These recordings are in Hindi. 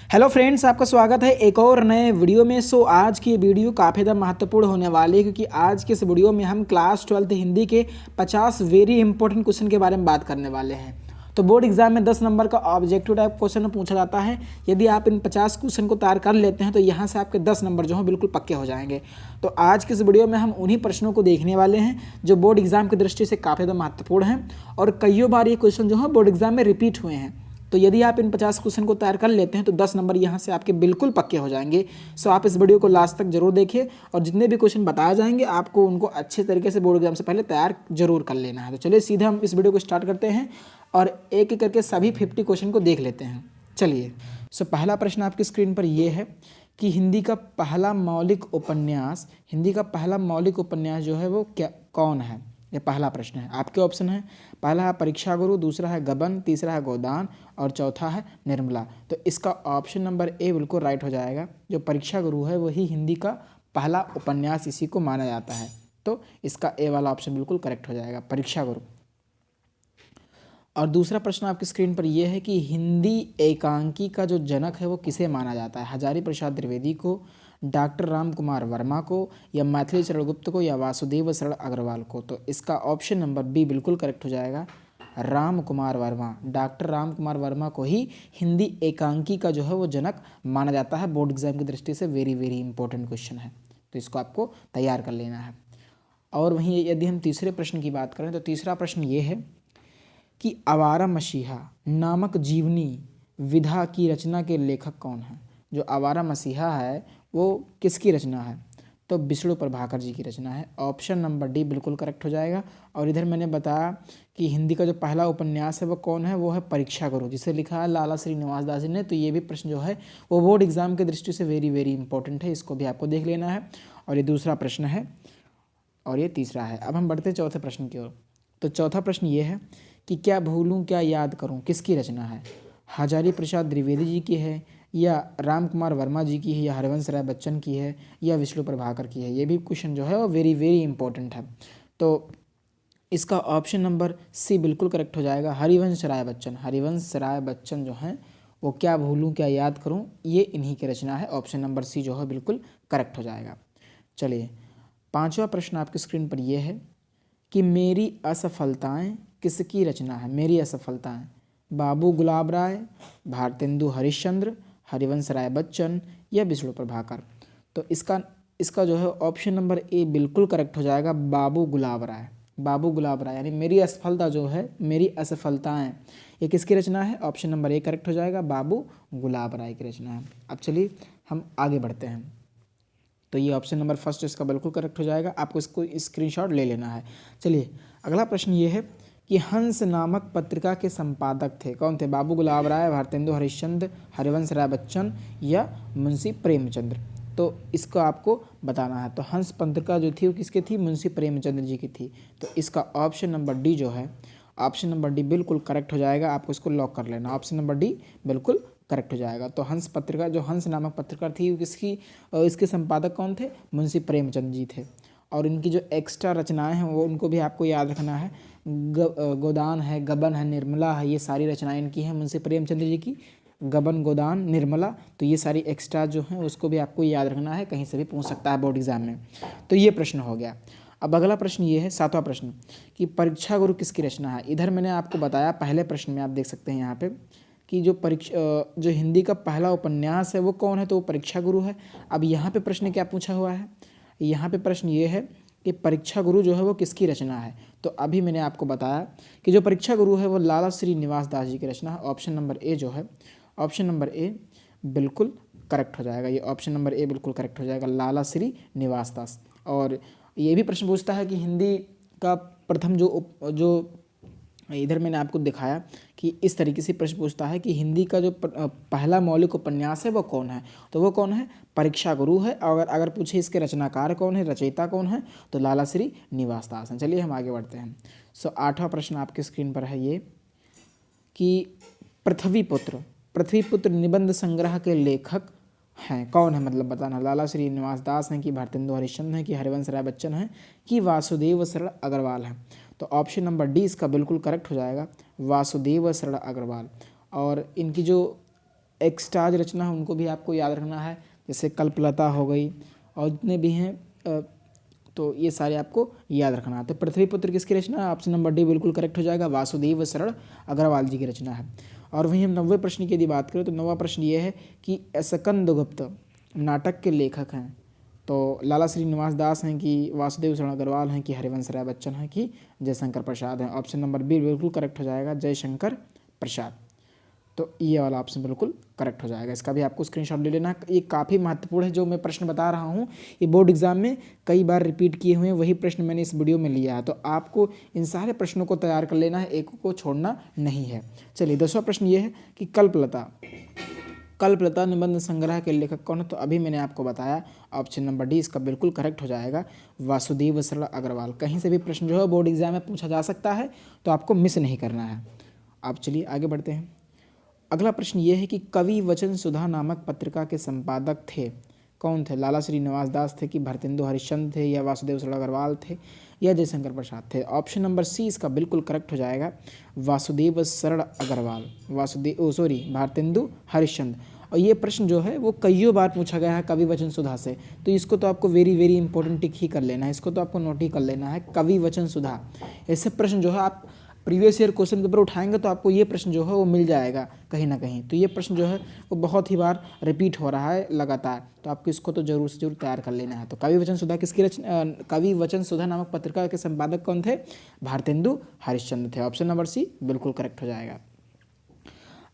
हेलो फ्रेंड्स, आपका स्वागत है एक और नए वीडियो में। आज की वीडियो काफ़ी ज़्यादा महत्वपूर्ण होने वाली है क्योंकि आज के इस वीडियो में हम क्लास 12th हिंदी के 50 वेरी इंपॉर्टेंट क्वेश्चन के बारे में बात करने वाले हैं। तो बोर्ड एग्जाम में 10 नंबर का ऑब्जेक्टिव टाइप क्वेश्चन पूछा जाता है। यदि आप इन 50 क्वेश्चन को तैयार कर लेते हैं तो यहाँ से आपके 10 नंबर जो हैं बिल्कुल पक्के हो जाएंगे। तो आज के इस वीडियो में हम उन्हीं प्रश्नों को देखने वाले हैं जो बोर्ड एग्जाम की दृष्टि से काफ़ी ज़्यादा महत्वपूर्ण हैं और कईयों बार ये क्वेश्चन जो है बोर्ड एग्जाम में रिपीट हुए हैं। तो यदि आप इन 50 क्वेश्चन को तैयार कर लेते हैं तो 10 नंबर यहाँ से आपके बिल्कुल पक्के हो जाएंगे। सो आप इस वीडियो को लास्ट तक जरूर देखिए और जितने भी क्वेश्चन बताए जाएंगे आपको उनको अच्छे तरीके से बोर्ड एग्जाम से पहले तैयार जरूर कर लेना है। तो चलिए सीधे हम इस वीडियो को स्टार्ट करते हैं और एक एक करके सभी 50 क्वेश्चन को देख लेते हैं। चलिए, सो पहला प्रश्न आपकी स्क्रीन पर यह है कि हिंदी का पहला मौलिक उपन्यास जो है वो कौन है। ये पहला प्रश्न है। आपके ऑप्शन है, पहला है परीक्षा गुरु, दूसरा है गबन, तीसरा है गोदान और चौथा है निर्मला। तो इसका ऑप्शन नंबर ए बिल्कुल राइट हो जाएगा। जो परीक्षा गुरु है वही हिंदी का पहला उपन्यास इसी को माना जाता है। तो इसका ए वाला ऑप्शन बिल्कुल करेक्ट हो जाएगा, परीक्षा गुरु। और दूसरा प्रश्न आपकी स्क्रीन पर यह है कि हिंदी एकांकी का जो जनक है वो किसे माना जाता है। हजारी प्रसाद द्विवेदी को, डॉक्टर राम कुमार वर्मा को, या मैथिली शरण गुप्त को, या वासुदेव शरण अग्रवाल को। तो इसका ऑप्शन नंबर बी बिल्कुल करेक्ट हो जाएगा, राम कुमार वर्मा। डॉक्टर राम कुमार वर्मा को ही हिंदी एकांकी का जो है वो जनक माना जाता है। बोर्ड एग्जाम की दृष्टि से वेरी वेरी इंपॉर्टेंट क्वेश्चन है, तो इसको आपको तैयार कर लेना है। और वहीं यदि हम तीसरे प्रश्न की बात करें तो तीसरा प्रश्न ये है कि आवारा मसीहा नामक जीवनी विधा की रचना के लेखक कौन है। जो आवारा मसीहा है वो किसकी रचना है, तो विष्णु प्रभाकर जी की रचना है। ऑप्शन नंबर डी बिल्कुल करेक्ट हो जाएगा। और इधर मैंने बताया कि हिंदी का जो पहला उपन्यास है वो कौन है, वो है परीक्षा गुरु, जिसे लिखा है लाला श्रीनिवास दास जी ने। तो ये भी प्रश्न जो है वो बोर्ड एग्जाम की दृष्टि से वेरी वेरी इंपॉर्टेंट है, इसको भी आपको देख लेना है। और ये दूसरा प्रश्न है और ये तीसरा है। अब हम बढ़ते हैं चौथे प्रश्न की ओर। तो चौथा प्रश्न ये है कि क्या भूलूं क्या याद करूं किसकी रचना है। हजारी प्रसाद द्विवेदी जी की है, या राम कुमार वर्मा जी की है, या हरिवंश राय बच्चन की है, या विष्णु प्रभाकर की है। ये भी क्वेश्चन जो है वो वेरी वेरी इंपॉर्टेंट है। तो इसका ऑप्शन नंबर सी बिल्कुल करेक्ट हो जाएगा, हरिवंश राय बच्चन। हरिवंश राय बच्चन जो हैं वो क्या भूलूं क्या याद करूं ये इन्हीं की रचना है। ऑप्शन नंबर सी जो है बिल्कुल करेक्ट हो जाएगा। चलिए, पांचवा प्रश्न आपकी स्क्रीन पर यह है कि मेरी असफलताएं किसकी रचना है। मेरी असफलताएं, बाबू गुलाब राय, भारतेंदु हरिश्चंद्र, हरिवंश राय बच्चन, या विष्णु प्रभाकर। तो इसका जो है ऑप्शन नंबर ए बिल्कुल करेक्ट हो जाएगा, बाबू गुलाब राय। बाबू गुलाब राय यानी मेरी असफलता जो है, मेरी असफलताएं, ये किसकी रचना है। ऑप्शन नंबर ए करेक्ट हो जाएगा, बाबू गुलाब राय की रचना है। अब चलिए हम आगे बढ़ते हैं। तो ये ऑप्शन नंबर फर्स्ट इसका बिल्कुल करेक्ट हो जाएगा, आपको इसको स्क्रीनशॉट ले लेना है। चलिए, अगला प्रश्न ये है कि हंस नामक पत्रिका के संपादक थे कौन थे। बाबू गुलाब राय, भारतेंदु हरिश्चंद्र, हरिवंश राय बच्चन, या मुंशी प्रेमचंद्र। तो इसको आपको बताना है। तो हंस पत्रिका जो थी वो किसकी थी, मुंशी प्रेमचंद्र जी की थी। तो इसका ऑप्शन नंबर डी जो है, ऑप्शन नंबर डी बिल्कुल करेक्ट हो जाएगा, आपको इसको लॉक कर लेना। ऑप्शन नंबर डी बिल्कुल करेक्ट हो जाएगा। तो हंस पत्रिका, जो हंस नामक पत्रिका थी वो किसकी, इसके संपादक कौन थे, मुंशी प्रेमचंद जी थे। और इनकी जो एक्स्ट्रा रचनाएं हैं वो उनको भी आपको याद रखना है। गोदान है, गबन है, निर्मला है, ये सारी रचनाएं इनकी हैं मुंशी प्रेमचंद्र जी की। गबन, गोदान, निर्मला, तो ये सारी एक्स्ट्रा जो हैं उसको भी आपको याद रखना है, कहीं से भी पूछ सकता है बोर्ड एग्जाम में। तो ये प्रश्न हो गया। अब अगला प्रश्न ये है, सातवां प्रश्न, कि परीक्षा गुरु किसकी रचना है। इधर मैंने आपको बताया पहले प्रश्न में, आप देख सकते हैं यहाँ पे कि जो हिंदी का पहला उपन्यास है वो कौन है, तो वो परीक्षा गुरु है। अब यहाँ पे प्रश्न क्या पूछा हुआ है, यहाँ पे प्रश्न ये है कि परीक्षा गुरु जो है वो किसकी रचना है। तो अभी मैंने आपको बताया कि जो परीक्षा गुरु है वो लाला श्रीनिवास दास जी की रचना है। ऑप्शन नंबर ए जो है, ऑप्शन नंबर ए बिल्कुल करेक्ट हो जाएगा। ये ऑप्शन नंबर ए बिल्कुल करेक्ट हो जाएगा, लाला श्रीनिवास दास। और ये भी प्रश्न पूछता है कि हिंदी का प्रथम जो इधर मैंने आपको दिखाया कि इस तरीके से प्रश्न पूछता है कि हिंदी का जो पहला मौलिक उपन्यास है वो कौन है, तो वो कौन है, परीक्षा गुरु है। और अगर पूछे इसके रचनाकार कौन है, रचयिता कौन है, तो लाला श्रीनिवास दास हैं। चलिए हम आगे बढ़ते हैं। आठवां प्रश्न आपके स्क्रीन पर है ये कि पृथ्वीपुत्र निबंध संग्रह के लेखक हैं कौन है, मतलब बताना। लाला श्रीनिवास दास हैं कि भारतेंदु हरिश्चंद्र हैं कि हरिवंश राय बच्चन हैं कि वासुदेव शरण अग्रवाल हैं। तो ऑप्शन नंबर डी इसका बिल्कुल करेक्ट हो जाएगा, वासुदेव शरण अग्रवाल। और इनकी जो एक्सटाज रचना है उनको भी आपको याद रखना है, जैसे कल्पलता हो गई और जितने भी हैं तो ये सारे आपको याद रखना है। तो पृथ्वीपुत्र किसकी रचना है? ऑप्शन नंबर डी बिल्कुल करेक्ट हो जाएगा, वासुदेव शरण अग्रवाल जी की रचना है। और वहीं हम 90वें प्रश्न की यदि बात करें तो 90वां प्रश्न ये है कि स्कंदगुप्त नाटक के लेखक हैं तो लाला श्रीनिवास दास हैं कि वासुदेव शरण अग्रवाल हैं कि हरिवंश राय बच्चन हैं कि जयशंकर प्रसाद हैं। ऑप्शन नंबर बी बिल्कुल करेक्ट हो जाएगा, जयशंकर प्रसाद। तो ये वाला ऑप्शन बिल्कुल करेक्ट हो जाएगा। इसका भी आपको स्क्रीनशॉट ले लेना। ये काफ़ी महत्वपूर्ण है जो मैं प्रश्न बता रहा हूँ, ये बोर्ड एग्जाम में कई बार रिपीट किए हुए हैं, वही प्रश्न मैंने इस वीडियो में लिया है। तो आपको इन सारे प्रश्नों को तैयार कर लेना है, एक को छोड़ना नहीं है। चलिए 10वां प्रश्न ये है कि कल्पलता निबंध संग्रह के लेखक कौन है? तो अभी मैंने आपको बताया, ऑप्शन नंबर डी इसका बिल्कुल करेक्ट हो जाएगा, वासुदेव शरण अग्रवाल। कहीं से भी प्रश्न जो है बोर्ड एग्जाम में पूछा जा सकता है, तो आपको मिस नहीं करना है। आप चलिए आगे बढ़ते हैं। अगला प्रश्न ये है कि कवि वचन सुधा नामक पत्रिका के संपादक थे कौन थे? लाला श्रीनिवास दास थे कि भारतेंदु हरिश्चंद्र थे या वासुदेव शरण अग्रवाल थे या जयशंकर प्रसाद थे? ऑप्शन नंबर सी इसका बिल्कुल करेक्ट हो जाएगा, वासुदेव शरण अग्रवाल, भारतेंदु हरिश्चंद्र। और ये प्रश्न जो है वो कईयों बार पूछा गया है कवि वचन सुधा से, तो इसको तो आपको वेरी वेरी इंपॉर्टेंट टिक ही कर लेना है, इसको तो आपको नोट ही कर लेना है, कवि वचन सुधा। ऐसे प्रश्न जो है आप प्रीवियस ईयर क्वेश्चन पेपर उठाएंगे तो आपको ये प्रश्न जो है वो मिल जाएगा कहीं ना कहीं। तो ये प्रश्न जो है वो बहुत ही बार रिपीट हो रहा है लगातार, तो आपको इसको तो जरूर से जरूर तैयार कर लेना है। तो कवि वचन सुधा किसकी रचना, कवि वचन सुधा नामक पत्रिका के संपादक कौन थे? भारतेंदु हरिश्चंद्र थे। ऑप्शन नंबर सी बिल्कुल करेक्ट हो जाएगा।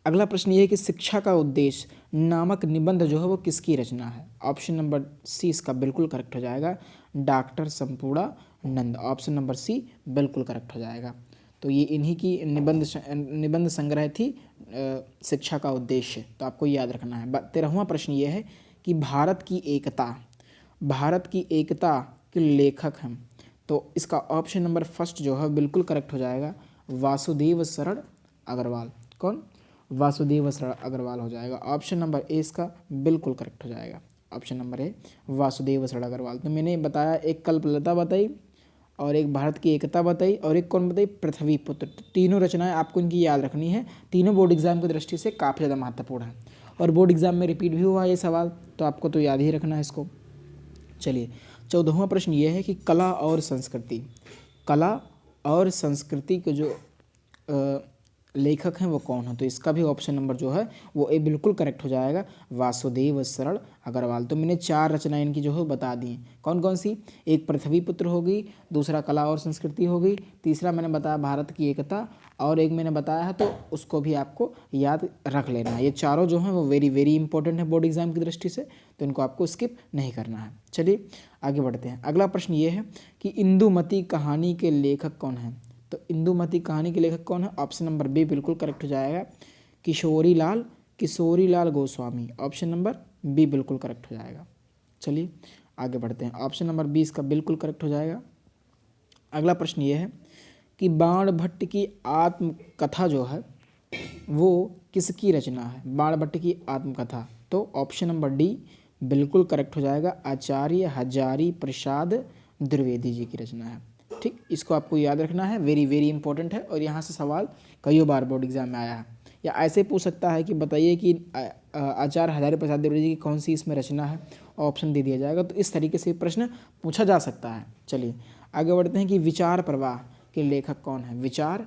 अगला प्रश्न ये है कि शिक्षा का उद्देश्य नामक निबंध जो है वो किसकी रचना है? ऑप्शन नंबर सी इसका बिल्कुल करेक्ट हो जाएगा, डॉक्टर संपूर्णा नंद। ऑप्शन नंबर सी बिल्कुल करेक्ट हो जाएगा। तो ये इन्हीं की निबंध संग्रह थी शिक्षा का उद्देश्य, तो आपको याद रखना है। 13वां प्रश्न ये है कि भारत की एकता के लेखक हैं, तो इसका ऑप्शन नंबर फर्स्ट जो है बिल्कुल करेक्ट हो जाएगा, वासुदेव शरण अग्रवाल। कौन? वासुदेव शरण अग्रवाल हो जाएगा। ऑप्शन नंबर ए इसका बिल्कुल करेक्ट हो जाएगा, ऑप्शन नंबर ए वासुदेव शरण अग्रवाल। तो मैंने बताया, एक कल्पलता बताई और एक भारत की एकता बताई और एक कौन बताई? पृथ्वीपुत्र। तो तीनों रचनाएं आपको इनकी याद रखनी है, तीनों बोर्ड एग्जाम की दृष्टि से काफ़ी ज़्यादा महत्वपूर्ण है और बोर्ड एग्जाम में रिपीट भी हुआ ये सवाल, तो आपको तो याद ही रखना है इसको। चलिए 14वां प्रश्न ये है कि कला और संस्कृति के जो लेखक हैं वो कौन है? तो इसका भी ऑप्शन नंबर जो है वो ए बिल्कुल करेक्ट हो जाएगा, वासुदेव शरण अग्रवाल। तो मैंने 4 रचनाएं इनकी जो है बता दी हैं, कौन कौन सी? एक पृथ्वीपुत्र हो गई, दूसरा कला और संस्कृति हो गई, तीसरा मैंने बताया भारत की एकता, और एक मैंने बताया है तो उसको भी आपको याद रख लेना है। ये चारों जो हैं वो वेरी वेरी इंपॉर्टेंट है बोर्ड एग्जाम की दृष्टि से, तो इनको आपको स्किप नहीं करना है। चलिए आगे बढ़ते हैं। अगला प्रश्न ये है कि इंदुमती कहानी के लेखक कौन हैं? तो इंदुमती कहानी के लेखक कौन है? ऑप्शन नंबर बी बिल्कुल करेक्ट हो जाएगा, Kishori Lal Goswami. Option number B बिल्कुल करेक्ट हो जाएगा। चलिए आगे बढ़ते हैं, ऑप्शन नंबर बी इसका बिल्कुल करेक्ट हो जाएगा। अगला प्रश्न ये है कि बाणभट्ट की आत्मकथा जो है वो किसकी रचना है? बाणभट्ट की आत्मकथा, तो ऑप्शन नंबर डी बिल्कुल करेक्ट हो जाएगा, आचार्य हजारी प्रसाद द्विवेदी जी की रचना है। ठीक, इसको आपको याद रखना है, वेरी वेरी इंपॉर्टेंट है और यहाँ से सवाल कई बार बोर्ड एग्जाम में आया है। या ऐसे पूछ सकता है कि बताइए कि आचार्य हजारी प्रसाद द्विवेदी की कौन सी इसमें रचना है, ऑप्शन दे दिया जाएगा। तो इस तरीके से प्रश्न पूछा जा सकता है। चलिए आगे बढ़ते हैं कि विचार प्रवाह के लेखक कौन है? विचार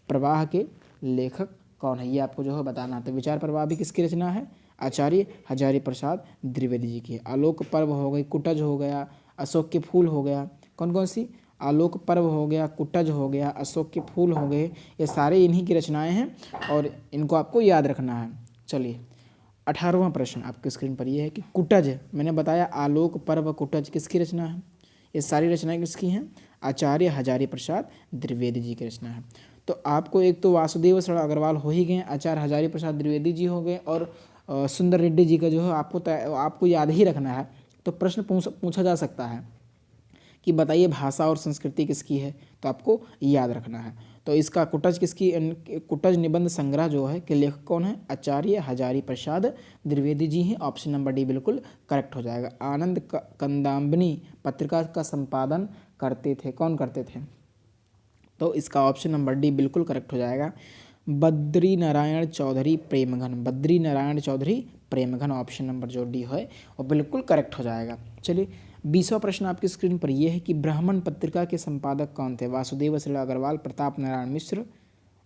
प्रवाह के लेखक कौन है ये आपको जो है बताना है। तो विचार प्रवाह भी किसकी रचना है? आचार्य हजारी प्रसाद द्विवेदी जी की। आलोक पर्व हो गई, कुटज हो गया, अशोक के फूल हो गया, कौन कौन सी? आलोक पर्व हो गया, कुटज हो गया, अशोक के फूल हो गए, ये सारे इन्हीं की रचनाएं हैं और इनको आपको याद रखना है। चलिए 18वां प्रश्न आपके स्क्रीन पर ये है कि कुटज, मैंने बताया आलोक पर्व कुटज किसकी रचना है? ये सारी रचनाएं किसकी हैं? आचार्य हजारी प्रसाद द्विवेदी जी की रचना है। तो आपको एक तो वासुदेव शरण अग्रवाल हो ही गए, आचार्य हजारी प्रसाद द्विवेदी जी हो गए और सुंदर रेड्डी जी का जो है आपको याद ही रखना है। तो प्रश्न पूछा जा सकता है कि बताइए भाषा और संस्कृति किसकी है, तो आपको याद रखना है। तो इसका कुटज निबंध संग्रह जो है के लेखक कौन है? आचार्य हजारी प्रसाद द्विवेदी जी हैं। ऑप्शन नंबर डी बिल्कुल करेक्ट हो जाएगा। आनंद कंदाबनी पत्रिका का संपादन करते थे, कौन करते थे? तो इसका ऑप्शन नंबर डी बिल्कुल करेक्ट हो जाएगा, बद्री नारायण चौधरी प्रेमघन, बद्री नारायण चौधरी प्रेमघन, ऑप्शन नंबर जो डी है वो बिल्कुल करेक्ट हो जाएगा। चलिए 20वां प्रश्न आपकी स्क्रीन पर यह है कि ब्राह्मण पत्रिका के संपादक कौन थे? वासुदेव श्री अग्रवाल, प्रताप नारायण मिश्र,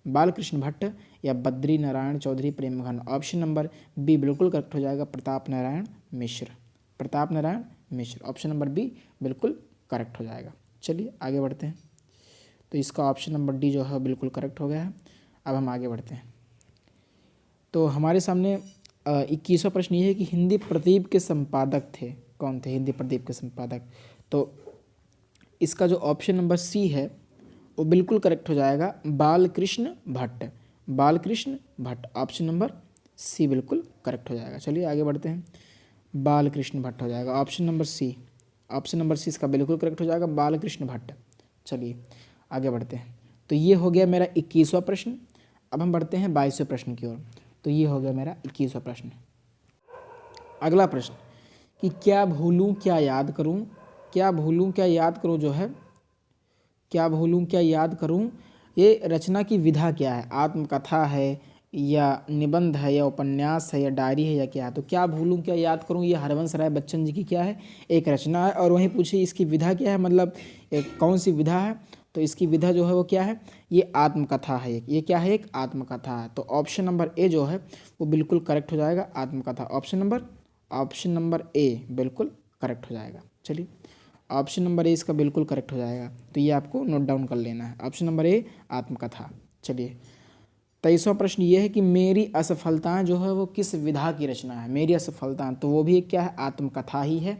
बालकृष्ण भट्ट या Badri Narayan Chaudhary Premghan. Option number B बिल्कुल करेक्ट हो जाएगा, Pratap Narayan Mishra, Pratap Narayan Mishra, option number B बिल्कुल करेक्ट हो जाएगा। चलिए आगे बढ़ते हैं। तो इसका ऑप्शन नंबर डी जो है बिल्कुल करेक्ट हो गया है। अब हम आगे बढ़ते हैं। तो हमारे सामने 21वां प्रश्न ये है कि हिंदी प्रदीप के संपादक थे, कौन थे हिंदी प्रदीप के संपादक? तो इसका जो ऑप्शन नंबर सी है वो बिल्कुल करेक्ट हो जाएगा, Balkrishna Bhatt, Balkrishna Bhatt, option number C बिल्कुल करेक्ट हो जाएगा। चलिए आगे बढ़ते हैं। बालकृष्ण भट्ट हो जाएगा option number C, option number C इसका बिल्कुल करेक्ट हो जाएगा, बालकृष्ण भट्ट। चलिए आगे बढ़ते हैं। तो ये हो गया मेरा 21वां प्रश्न। अब हम बढ़ते हैं 22वें प्रश्न की ओर। तो ये हो गया मेरा 21वां प्रश्न। अगला प्रश्न कि क्या भूलूं क्या याद करूं, क्या भूलूं क्या याद करूं जो है, क्या भूलूं क्या याद करूं, ये रचना की विधा क्या है? आत्मकथा है या निबंध है या उपन्यास है या डायरी है या क्या है? तो क्या भूलूं क्या याद करूं ये हरवंश राय बच्चन जी की क्या है? एक रचना है। और वहीं पूछिए इसकी विधा क्या है, मतलब कौन सी विधा है? तो इसकी विधा जो है वो क्या है? ये आत्मकथा है। ये क्या है? एक आत्मकथा है। तो ऑप्शन नंबर ए जो है वो बिल्कुल करेक्ट हो जाएगा, आत्मकथा। ऑप्शन नंबर ए बिल्कुल करेक्ट हो जाएगा। चलिए ऑप्शन नंबर ए इसका बिल्कुल करेक्ट हो जाएगा। तो ये आपको नोट डाउन कर लेना है, ऑप्शन नंबर ए आत्मकथा। चलिए 23वां प्रश्न ये है कि मेरी असफलताएं जो है वो किस विधा की रचना है? मेरी असफलताएं, तो वो भी एक क्या है? आत्मकथा ही है।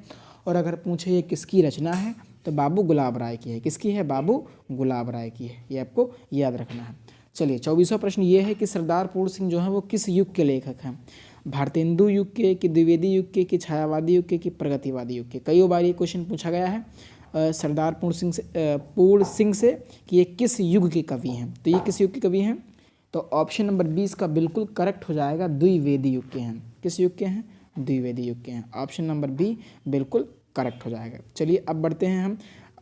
और अगर पूछे ये किसकी रचना है तो बाबू गुलाब राय की है। किसकी है? बाबू गुलाब राय की है। ये आपको याद रखना है। चलिए 24वां प्रश्न ये है कि सरदार पूर्ण सिंह जो है वो किस युग के लेखक हैं? भारतेंदु युग के, कि द्विवेदी युग के, कि छायावादी युग के, कि प्रगतिवादी युग के? कई बार ये क्वेश्चन पूछा गया है सरदार पूर्ण सिंह से कि ये किस युग के कवि हैं। तो ये किस युग के कवि हैं? तो ऑप्शन नंबर 20 का बिल्कुल करेक्ट हो जाएगा, द्विवेदी युग के हैं। किस युग के हैं? द्विवेदी युग के हैं। ऑप्शन नंबर बी बिल्कुल करेक्ट हो जाएगा। चलिए अब बढ़ते हैं हम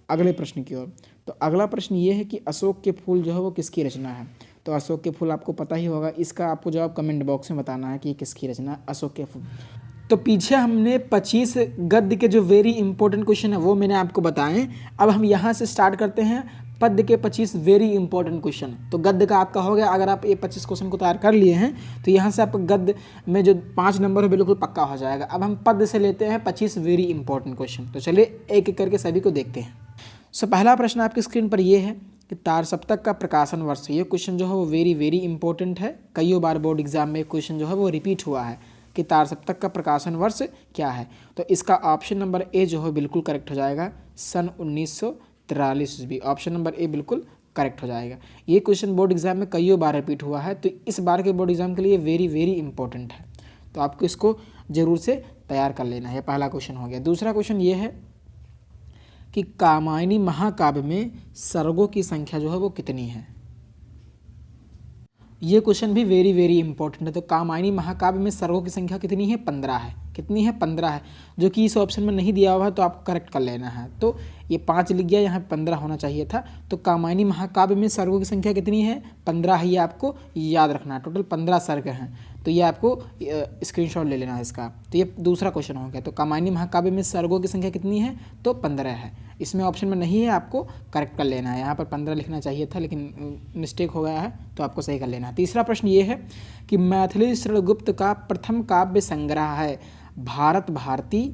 अगले प्रश्न की ओर। तो अगला प्रश्न ये है कि अशोक के फूल जो है वो किसकी रचना है? तो अशोक के फूल आपको पता ही होगा, इसका आपको जवाब कमेंट बॉक्स में बताना है कि ये किसकी रचना है, अशोक के फूल। तो पीछे हमने 25 गद्य के जो वेरी इंपॉर्टेंट क्वेश्चन है वो मैंने आपको बताएं। अब हम यहाँ से स्टार्ट करते हैं पद्य के 25 वेरी इंपॉर्टेंट क्वेश्चन। तो गद्य का आपका हो गया, अगर आप ये 25 क्वेश्चन को तैयार कर लिए हैं तो यहाँ से आप गद्य में जो 5 नंबर है बिल्कुल पक्का हो जाएगा। अब हम पद्य से लेते हैं 25 वेरी इंपॉर्टेंट क्वेश्चन। तो चलिए एक एक करके सभी को देखते हैं। सो पहला प्रश्न आपकी स्क्रीन पर ये है कि तार सप्तक का प्रकाशन वर्ष। ये क्वेश्चन जो है वो वेरी इंपॉर्टेंट है। कई बार बोर्ड एग्जाम में क्वेश्चन जो है वो रिपीट हुआ है कि तार सप्तक का प्रकाशन वर्ष क्या है। तो इसका ऑप्शन नंबर ए जो है बिल्कुल करेक्ट हो जाएगा, सन 1943 ईस्वी। ऑप्शन नंबर ए बिल्कुल करेक्ट हो जाएगा। ये क्वेश्चन बोर्ड एग्जाम में कई बार रिपीट हुआ है, तो इस बार के बोर्ड एग्जाम के लिए वेरी इंपॉर्टेंट है। तो आपको इसको जरूर से तैयार कर लेना है। पहला क्वेश्चन हो गया। दूसरा क्वेश्चन ये है कि कामायनी महाकाव्य में सर्गों की संख्या जो है वो कितनी है? ये क्वेश्चन भी वेरी इंपॉर्टेंट है। तो कामायनी महाकाव्य में सर्गों की संख्या कितनी है? 15 है। कितनी है? 15 है, जो कि इस ऑप्शन में नहीं दिया हुआ है, तो आपको करेक्ट कर लेना है। तो ये 5 लिख गया, यहाँ 15 होना चाहिए था। तो कामायनी महाकाव्य में सर्गों की संख्या कितनी है? 15 है। ये आपको याद रखना है। टोटल 15 सर्ग हैं, तो ये आपको स्क्रीनशॉट ले लेना है इसका। तो ये दूसरा क्वेश्चन हो गया। तो कामायनी महाकाव्य में सर्गों की संख्या कितनी है? तो 15 है। इसमें ऑप्शन में नहीं है, आपको करेक्ट कर लेना है। यहाँ पर 15 लिखना चाहिए था, लेकिन मिस्टेक हो गया है, तो आपको सही कर लेना है। तीसरा प्रश्न ये है कि मैथिली शरणगुप्त का प्रथम काव्य संग्रह है भारत भारती,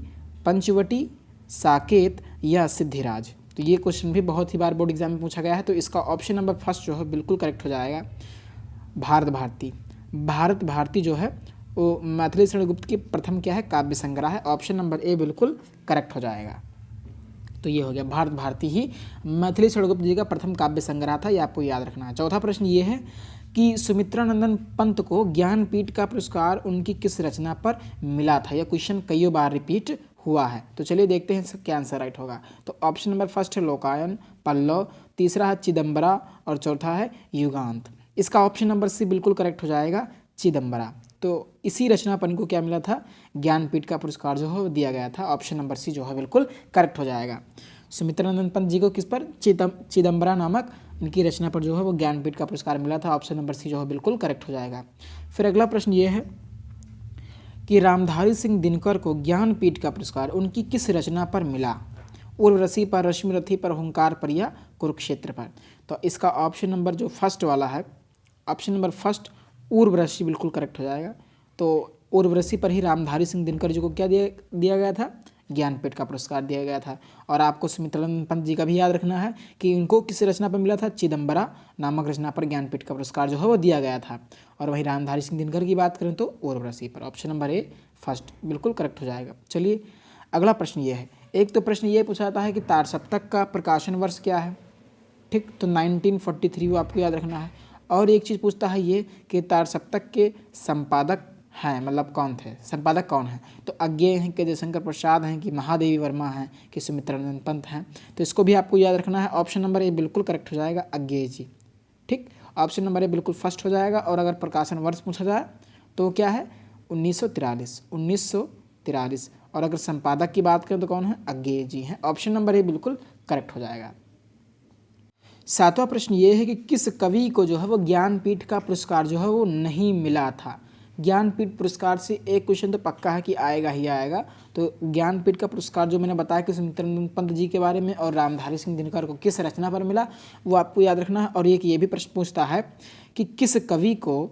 पंचवटी, साकेत या सिद्धिराज। तो ये क्वेश्चन भी बहुत ही बार बोर्ड एग्जाम में पूछा गया है। तो इसका ऑप्शन नंबर फर्स्ट जो है बिल्कुल करेक्ट हो जाएगा, भारत भारती। भारत भारती जो है वो मैथिली शरणगुप्त की प्रथम क्या है? काव्य संग्रह है। ऑप्शन नंबर ए बिल्कुल करेक्ट हो जाएगा। तो ये हो गया, भारत भारती ही मैथिली शरणगुप्त जी का प्रथम काव्य संग्रह था। ये आपको याद रखना है। चौथा प्रश्न ये है कि सुमित्रानंदन पंत को ज्ञानपीठ का पुरस्कार उनकी किस रचना पर मिला था? यह क्वेश्चन कई बार रिपीट हुआ है। तो चलिए देखते हैं इसका क्या आंसर राइट होगा। तो ऑप्शन नंबर फर्स्ट है लोकायन, पल्लव, तीसरा है चिदम्बरा और चौथा है युगांत। इसका ऑप्शन नंबर सी बिल्कुल करेक्ट हो जाएगा, चिदम्बरा। तो इसी रचना पर इनको क्या मिला था? ज्ञानपीठ का पुरस्कार जो है दिया गया था। ऑप्शन नंबर सी जो है बिल्कुल करेक्ट हो जाएगा। सुमित्रानंद पंत जी को किस पर? चिदम्बरा नामक इनकी रचना पर जो है वो ज्ञानपीठ का पुरस्कार मिला था। ऑप्शन नंबर सी जो है बिल्कुल करेक्ट हो जाएगा। फिर अगला प्रश्न ये है कि रामधारी सिंह दिनकर को ज्ञानपीठ का पुरस्कार उनकी किस रचना पर मिला? उर्वशी पर, रश्मिरथी पर, हुंकार पर या कुरुक्षेत्र पर? तो इसका ऑप्शन नंबर जो फर्स्ट वाला है, ऑप्शन नंबर फर्स्ट उर्वशी बिल्कुल करेक्ट हो जाएगा। तो उर्वशी पर ही रामधारी सिंह दिनकर जी को क्या दिया गया था? ज्ञानपीठ का पुरस्कार दिया गया था। और आपको सुमित्रानंद पंत जी का भी याद रखना है कि इनको किस रचना पर मिला था? चिदम्बरा नामक रचना पर ज्ञानपीठ का पुरस्कार जो है वो दिया गया था। और वहीं रामधारी सिंह दिनकर की बात करें तो उर्वशी पर। ऑप्शन नंबर ए फर्स्ट बिल्कुल करेक्ट हो जाएगा। चलिए अगला प्रश्न ये है, एक तो प्रश्न ये पूछा जाता है कि तारसप्तक का प्रकाशन वर्ष क्या है? ठीक, तो 1943 वो आपको याद रखना है। और एक चीज़ पूछता है ये कि तारसप्तक के संपादक हैं, मतलब कौन थे, संपादक कौन है? तो अज्ञेय हैं कि जयशंकर प्रसाद हैं कि महादेवी वर्मा हैं कि सुमित्रानंद पंत हैं? तो इसको भी आपको याद रखना है। ऑप्शन नंबर ए बिल्कुल करेक्ट हो जाएगा, अज्ञेय जी। ठीक, ऑप्शन नंबर ए बिल्कुल फर्स्ट हो जाएगा। और अगर प्रकाशन वर्ष पूछा जाए तो क्या है? 1943। और अगर संपादक की बात करें तो कौन है? अज्ञेय जी हैं। ऑप्शन नंबर ए बिल्कुल करेक्ट हो जाएगा। सातवां प्रश्न ये है कि किस कवि को जो है वो ज्ञानपीठ का पुरस्कार जो है वो नहीं मिला था? ज्ञानपीठ पुरस्कार से एक क्वेश्चन तो पक्का है कि आएगा ही आएगा। तो ज्ञानपीठ का पुरस्कार जो मैंने बताया कि सुमित्रानंद पंत जी के बारे में और रामधारी सिंह दिनकर को किस रचना पर मिला, वो आपको याद रखना है। और एक ये भी प्रश्न पूछता है कि किस कवि को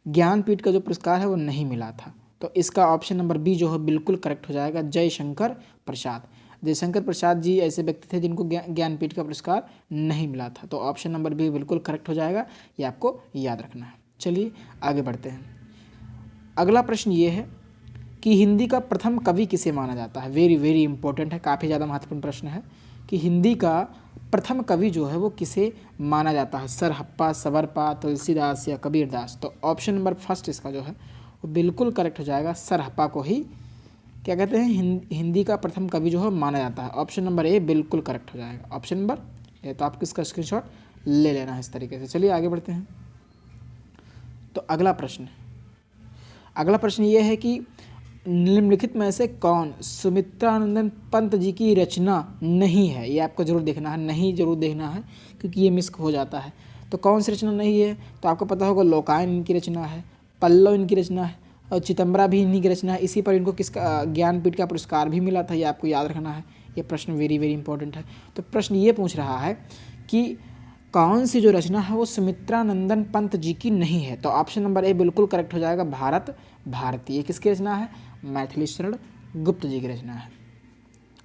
ज्ञानपीठ का जो पुरस्कार है वो नहीं मिला था? तो इसका ऑप्शन नंबर बी जो है बिल्कुल करेक्ट हो जाएगा, जयशंकर प्रसाद। जयशंकर प्रसाद जी ऐसे व्यक्ति थे जिनको ज्ञानपीठ का पुरस्कार नहीं मिला था। तो ऑप्शन नंबर बी बिल्कुल करेक्ट हो जाएगा, ये आपको याद रखना है। चलिए आगे बढ़ते हैं। अगला प्रश्न ये है कि हिंदी का प्रथम कवि किसे माना जाता है? वेरी वेरी इंपॉर्टेंट है, काफ़ी ज़्यादा महत्वपूर्ण प्रश्न है कि हिंदी का प्रथम कवि जो है वो किसे माना जाता है? सरहप्पा, सवरपा, तुलसीदास या कबीरदास? तो ऑप्शन नंबर फर्स्ट इसका जो है वो बिल्कुल करेक्ट हो जाएगा, सरहप्पा को ही क्या कहते हैं? हिंदी का प्रथम कवि जो है माना जाता है। ऑप्शन नंबर ए बिल्कुल करेक्ट हो जाएगा, ऑप्शन नंबर ए। तो आपको इसका स्क्रीनशॉट ले लेना है इस तरीके से। चलिए आगे बढ़ते हैं। तो अगला प्रश्न ये है कि निम्नलिखित में से कौन सुमित्रानंद पंत जी की रचना नहीं है? ये आपको जरूर देखना है, नहीं जरूर देखना है क्योंकि ये मिस हो जाता है। तो कौन सी रचना नहीं है? तो आपको पता होगा लोकायन इनकी रचना है, पल्लव इनकी रचना है और चिदम्बरा भी इन्हीं की रचना है। इसी पर इनको किसका ज्ञानपीठ का पुरस्कार भी मिला था, ये आपको याद रखना है। ये प्रश्न वेरी वेरी इंपॉर्टेंट है। तो प्रश्न ये पूछ रहा है कि कौन सी जो रचना है वो सुमित्रानंदन पंत जी की नहीं है? तो ऑप्शन नंबर ए बिल्कुल करेक्ट हो जाएगा, भारत भारती। ये किसकी रचना है? मैथिली शरण गुप्त जी की रचना है,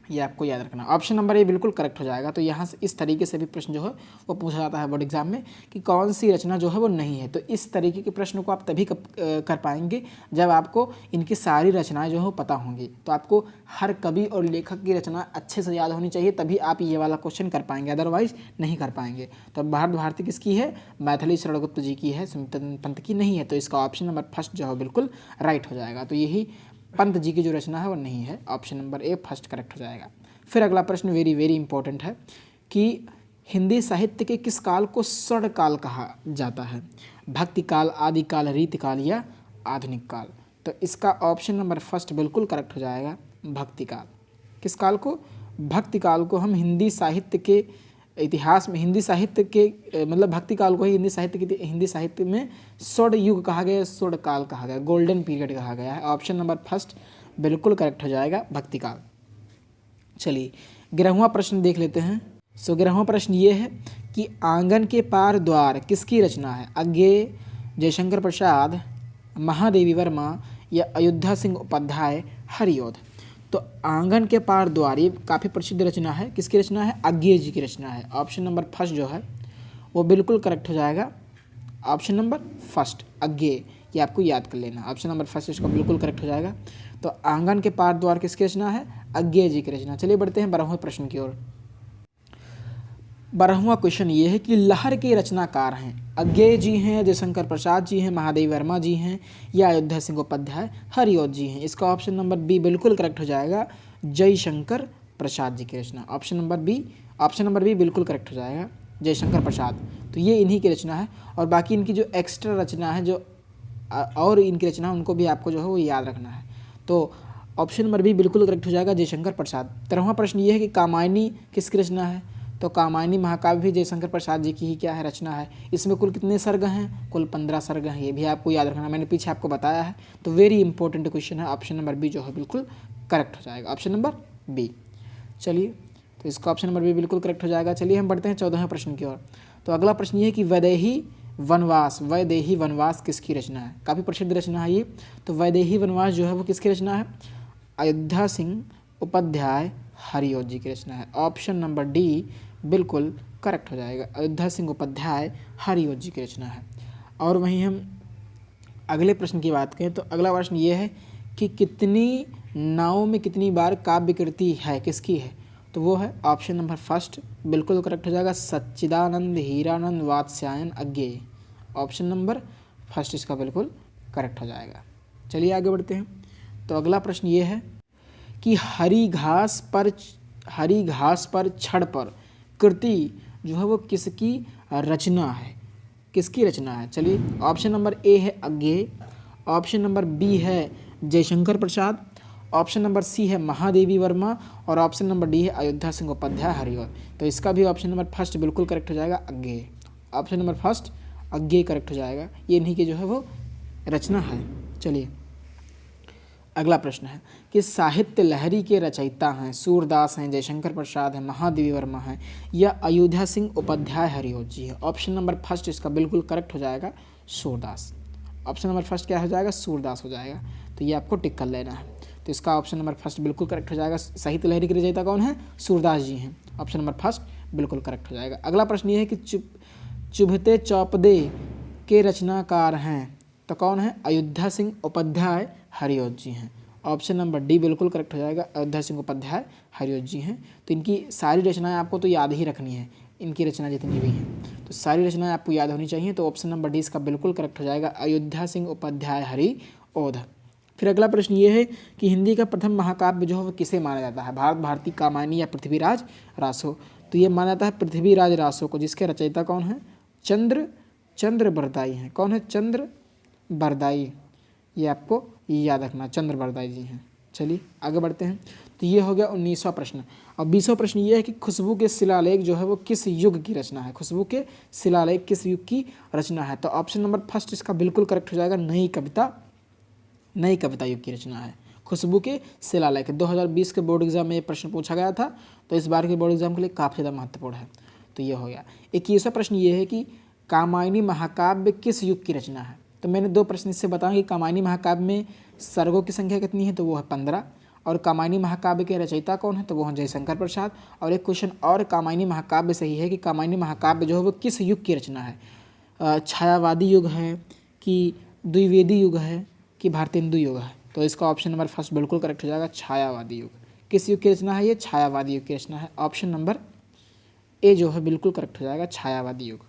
ये आपको याद रखना। ऑप्शन नंबर ए बिल्कुल करेक्ट हो जाएगा। तो यहाँ से इस तरीके से भी प्रश्न जो है वो पूछा जाता है बोर्ड एग्जाम में कि कौन सी रचना जो है वो नहीं है। तो इस तरीके के प्रश्न को आप तभी कर पाएंगे जब आपको इनकी सारी रचनाएं जो है वो पता होंगी। तो आपको हर कवि और लेखक की रचना अच्छे से याद होनी चाहिए, तभी आप ये वाला क्वेश्चन कर पाएंगे, अदरवाइज नहीं कर पाएंगे। तो भारत भारती किसकी है? मैथिली शरण गुप्त जी की है, सुमित्रानंद पंत की नहीं है। तो इसका ऑप्शन नंबर फर्स्ट जो है बिल्कुल राइट हो जाएगा। तो यही पंत जी की जो रचना है वो नहीं है, option number A first correct हो जाएगा। फिर अगला प्रश्न वेरी वेरी इंपॉर्टेंट है कि हिंदी साहित्य के किस काल को स्वर्ण काल कहा जाता है? भक्ति काल, आदि काल, रीति काल या आधुनिक काल? तो इसका ऑप्शन नंबर फर्स्ट बिल्कुल करेक्ट हो जाएगा, भक्ति काल। किस काल को? भक्ति काल को हम हिंदी साहित्य के इतिहास में, हिंदी साहित्य के मतलब भक्ति काल को ही हिंदी साहित्य में स्वर्ण युग कहा गया, स्वर्ण काल कहा गया, गोल्डन पीरियड कहा गया है। ऑप्शन नंबर फर्स्ट बिल्कुल करेक्ट हो जाएगा, भक्ति काल। चलिए 11वां प्रश्न देख लेते हैं। 11वां प्रश्न ये है कि आंगन के पार द्वार किसकी रचना है? अज्ञेय, जयशंकर प्रसाद, महादेवी वर्मा या अयोध्या सिंह उपाध्याय, हरिऔध? तो आंगन के पार द्वार ये काफ़ी प्रसिद्ध रचना है, किसकी रचना है? अज्ञेय जी की रचना है। ऑप्शन नंबर फर्स्ट जो है वो बिल्कुल करेक्ट हो जाएगा, ऑप्शन नंबर फर्स्ट अज्ञेय। ये आपको याद कर लेना, ऑप्शन नंबर फर्स्ट इसका बिल्कुल करेक्ट हो जाएगा। तो आंगन के पार द्वार किसकी रचना है? अज्ञेय जी की रचना। चलिए बढ़ते हैं 12वें प्रश्न की ओर। 12वां क्वेश्चन ये है कि लहर के रचनाकार हैं अज्ञेय जी हैं, जयशंकर प्रसाद जी हैं, महादेवी वर्मा जी हैं या अयोध्या सिंह उपाध्याय, हरिऔध जी हैं? इसका ऑप्शन नंबर बी बिल्कुल करेक्ट हो जाएगा, जयशंकर प्रसाद जी की रचना। ऑप्शन नंबर बी बिल्कुल करेक्ट हो जाएगा, जयशंकर प्रसाद। तो ये इन्हीं की रचना है। और बाकी इनकी जो एक्स्ट्रा रचना है, जो और इनकी रचना उनको भी आपको जो है वो याद रखना है। तो ऑप्शन नंबर बी बिल्कुल करेक्ट हो जाएगा, जयशंकर प्रसाद। 13वां प्रश्न ये है कि कामायनी किसकी रचना है? तो कामायनी महाकाव्य भी जयशंकर प्रसाद जी की ही क्या है, रचना है। इसमें कुल कितने सर्ग हैं, कुल 15 सर्ग हैं, ये भी आपको याद रखना, मैंने पीछे आपको बताया है। तो वेरी इंपॉर्टेंट क्वेश्चन है, ऑप्शन नंबर बी जो है बिल्कुल करेक्ट हो जाएगा, ऑप्शन नंबर बी। चलिए, तो इसका ऑप्शन नंबर बी बिल्कुल करेक्ट हो जाएगा। चलिए हम बढ़ते हैं 14वें प्रश्न की ओर। तो अगला प्रश्न ये है कि वैदेही वनवास किसकी रचना है। काफ़ी प्रसिद्ध रचना है ये। तो वैदेही वनवास जो है वो किसकी रचना है, अयोध्या सिंह उपाध्याय हरिऔध जी की रचना है। ऑप्शन नंबर डी बिल्कुल करेक्ट हो जाएगा, अयोध्या सिंह उपाध्याय हरिऔध जी की रचना है। और वहीं हम अगले प्रश्न की बात करें तो अगला प्रश्न ये है कि कितनी नावों में कितनी बार काव्य कृति है, किसकी है। तो वो है ऑप्शन नंबर फर्स्ट बिल्कुल करेक्ट हो जाएगा, सच्चिदानंद हीरानंद वात्स्यायन अज्ञेय। ऑप्शन नंबर फर्स्ट इसका बिल्कुल करेक्ट हो जाएगा। चलिए आगे बढ़ते हैं। तो अगला प्रश्न ये है कि हरी घास पर छड़ पर कृति जो है वो किसकी रचना है, किसकी रचना है। चलिए, ऑप्शन नंबर ए है अज्ञेय, ऑप्शन नंबर बी है जयशंकर प्रसाद, ऑप्शन नंबर सी है महादेवी वर्मा और ऑप्शन नंबर डी है अयोध्या सिंह उपाध्याय हरिऔध। तो इसका भी ऑप्शन नंबर फर्स्ट बिल्कुल करेक्ट हो जाएगा, अज्ञेय। ऑप्शन नंबर फर्स्ट अज्ञेय करेक्ट हो जाएगा, ये इन्हीं की जो है वो रचना है। चलिए अगला प्रश्न है कि साहित्य लहरी के रचयिता हैं सूरदास हैं, जयशंकर प्रसाद हैं, महादेवी वर्मा हैं या अयोध्या सिंह उपाध्याय हरिऔध जी है। ऑप्शन नंबर फर्स्ट इसका बिल्कुल करेक्ट हो जाएगा, सूरदास। ऑप्शन नंबर फर्स्ट क्या हो जाएगा, सूरदास हो जाएगा। तो ये आपको टिक कर लेना है। तो इसका ऑप्शन नंबर फर्स्ट बिल्कुल करेक्ट हो जाएगा। साहित्य लहरी के रचयिता कौन है, सूरदास जी हैं। ऑप्शन नंबर फर्स्ट बिल्कुल करेक्ट हो जाएगा। अगला प्रश्न ये है कि चुभते चौपदे के रचनाकार हैं, तो कौन है, अयोध्या सिंह उपाध्याय हरिऔध जी हैं। ऑप्शन नंबर डी बिल्कुल करेक्ट हो जाएगा, अयोध्या सिंह उपाध्याय हरिऔध जी हैं। तो इनकी सारी रचनाएं आपको तो याद ही रखनी है, इनकी रचना जितनी भी हैं तो सारी रचनाएं आपको याद होनी चाहिए। तो ऑप्शन नंबर डी इसका बिल्कुल करेक्ट हो जाएगा, अयोध्या सिंह उपाध्याय हरिऔध। फिर अगला प्रश्न ये है कि हिंदी का प्रथम महाकाव्य जो है वो किसे माना जाता है, भारत भारती, कामायनी या पृथ्वीराज रासो। तो ये माना जाता है पृथ्वीराज रासो को, जिसके रचयिता कौन है, चंद्र बरदाई हैं। कौन है, चंद्र बरदाई, ये आपको याद रखना, चंद्र बरदाई जी हैं। चलिए आगे बढ़ते हैं। तो ये हो गया 19वां प्रश्न। और 20वां प्रश्न ये है कि खुशबू के शिलालेख जो है वो किस युग की रचना है, खुशबू के शिलालेख किस युग की रचना है। तो ऑप्शन नंबर फर्स्ट इसका बिल्कुल करेक्ट हो जाएगा, नई कविता युग की रचना है खुशबू के शिलालेख। 2020 के बोर्ड एग्जाम में ये प्रश्न पूछा गया था, तो इस बार के बोर्ड एग्जाम के लिए काफ़ी ज़्यादा महत्वपूर्ण है। तो ये हो गया। 21वां प्रश्न ये है कि कामायनी महाकाव्य किस युग की रचना है। तो मैंने दो प्रश्न इससे बताया कि कामायनी महाकाव्य में सर्गों की संख्या कितनी है, तो वो है 15। और कामायनी महाकाव्य के रचयिता कौन है, तो वो है जयशंकर प्रसाद। और एक क्वेश्चन और कामायनी महाकाव्य सही है कि कामायनी महाकाव्य जो है वो किस युग की रचना है, छायावादी युग है कि द्विवेदी युग है कि भारतेंदु युग है। तो इसका ऑप्शन नंबर फर्स्ट बिल्कुल करेक्ट हो जाएगा, छायावादी युग। किस युग की रचना है, ये छायावादी युग की रचना है। ऑप्शन नंबर ए जो है बिल्कुल करेक्ट हो जाएगा, छायावादी युग,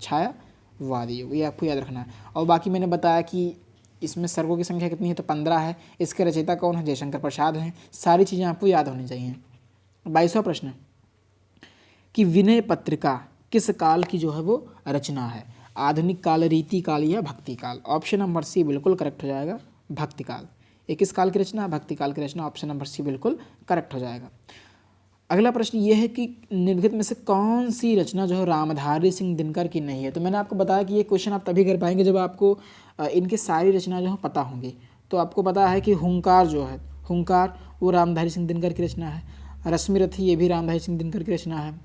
छायावादी युग, ये आपको याद रखना है। और बाकी मैंने बताया कि इसमें सर्गों की संख्या कितनी है, तो 15 है। इसके रचयिता कौन है, जयशंकर प्रसाद हैं। सारी चीज़ें आपको याद होनी चाहिए। 22वां प्रश्न कि विनय पत्रिका किस काल की जो है वो रचना है, आधुनिक काल, रीति काल या भक्ति काल। ऑप्शन नंबर सी बिल्कुल करेक्ट हो जाएगा, भक्ति काल। ये किस काल की रचना है, भक्ति काल की रचना। ऑप्शन नंबर सी बिल्कुल करेक्ट हो जाएगा। अगला प्रश्न ये है कि निम्नलिखित में से कौन सी रचना जो है रामधारी सिंह दिनकर की नहीं है। तो मैंने आपको बताया कि ये क्वेश्चन आप तभी कर पाएंगे जब आपको इनकी सारी रचना जो है पता होंगी। तो आपको पता है कि हुंकार जो है, हुंकार वो रामधारी सिंह दिनकर की रचना है। रश्मिरथी ये भी रामधारी सिंह दिनकर की रचना है।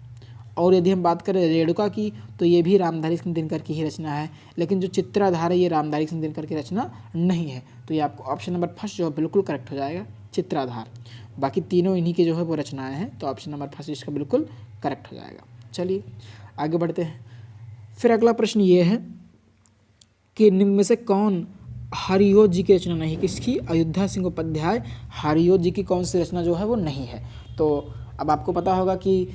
और यदि हम बात करें रेणुका की, तो ये भी रामधारी सिंह दिनकर की ही रचना है। लेकिन जो चित्राधार है ये रामधारी सिंह दिनकर की रचना नहीं है। तो ये आपको ऑप्शन नंबर फर्स्ट जो है बिल्कुल करेक्ट हो जाएगा, चित्राधार। बाकी तीनों इन्हीं के जो है वो रचनाएं हैं। तो ऑप्शन नंबर फर्स्ट इसका बिल्कुल करेक्ट हो जाएगा। चलिए आगे बढ़ते हैं। फिर अगला प्रश्न ये है कि निम्न में से कौन हरिऔध जी की रचना नहीं, किसकी, अयोध्या सिंह उपाध्याय हरिऔध जी की कौन सी रचना जो है वो नहीं है। तो अब आपको पता होगा कि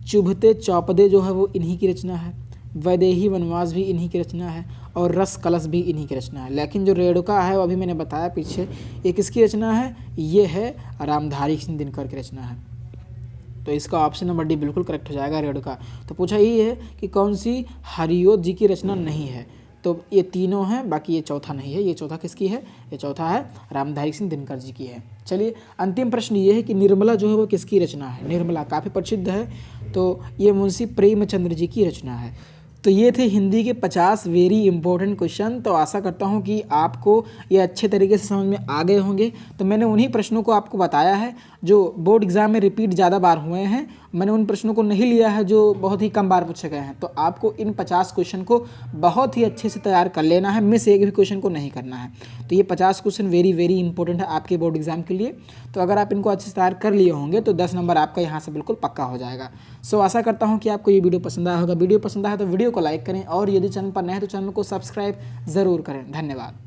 चुभते चौपदे जो है वो इन्हीं की रचना है, वैदेही वनवास भी इन्हीं की रचना है और रस कलश भी इन्हीं की रचना है। लेकिन जो रेणुका है वो अभी मैंने बताया पीछे, ये किसकी रचना है, ये है रामधारी सिंह दिनकर की रचना है। तो इसका ऑप्शन नंबर डी बिल्कुल करेक्ट हो जाएगा, रेणुका। तो पूछा ये है कि कौन सी हरिऔध जी की रचना नहीं है। तो ये तीनों हैं, बाकी ये चौथा नहीं है। ये चौथा किसकी है, ये चौथा है रामधारी सिंह दिनकर जी की है। चलिए अंतिम प्रश्न ये है कि निर्मला जो है वो किसकी रचना है। निर्मला काफ़ी प्रसिद्ध है। तो ये मुंशी प्रेमचंद्र जी की रचना है। तो ये थे हिंदी के 50 वेरी इंपॉर्टेंट क्वेश्चन। तो आशा करता हूँ कि आपको ये अच्छे तरीके से समझ में आ गए होंगे। तो मैंने उन्हीं प्रश्नों को आपको बताया है जो बोर्ड एग्जाम में रिपीट ज़्यादा बार हुए हैं। मैंने उन प्रश्नों को नहीं लिया है जो बहुत ही कम बार पूछे गए हैं। तो आपको इन 50 क्वेश्चन को बहुत ही अच्छे से तैयार कर लेना है, मिस एक भी क्वेश्चन को नहीं करना है। तो ये 50 क्वेश्चन वेरी वेरी इंपॉर्टेंट है आपके बोर्ड एग्जाम के लिए। तो अगर आप इनको अच्छे से तैयार कर लिए होंगे तो 10 नंबर आपका यहाँ से बिल्कुल पक्का हो जाएगा। सो आशा करता हूँ कि आपको ये वीडियो पसंद आया होगा। वीडियो पसंद आया तो वीडियो को लाइक करें और यदि चैनल पर नए हैं तो चैनल को सब्सक्राइब ज़रूर करें। धन्यवाद।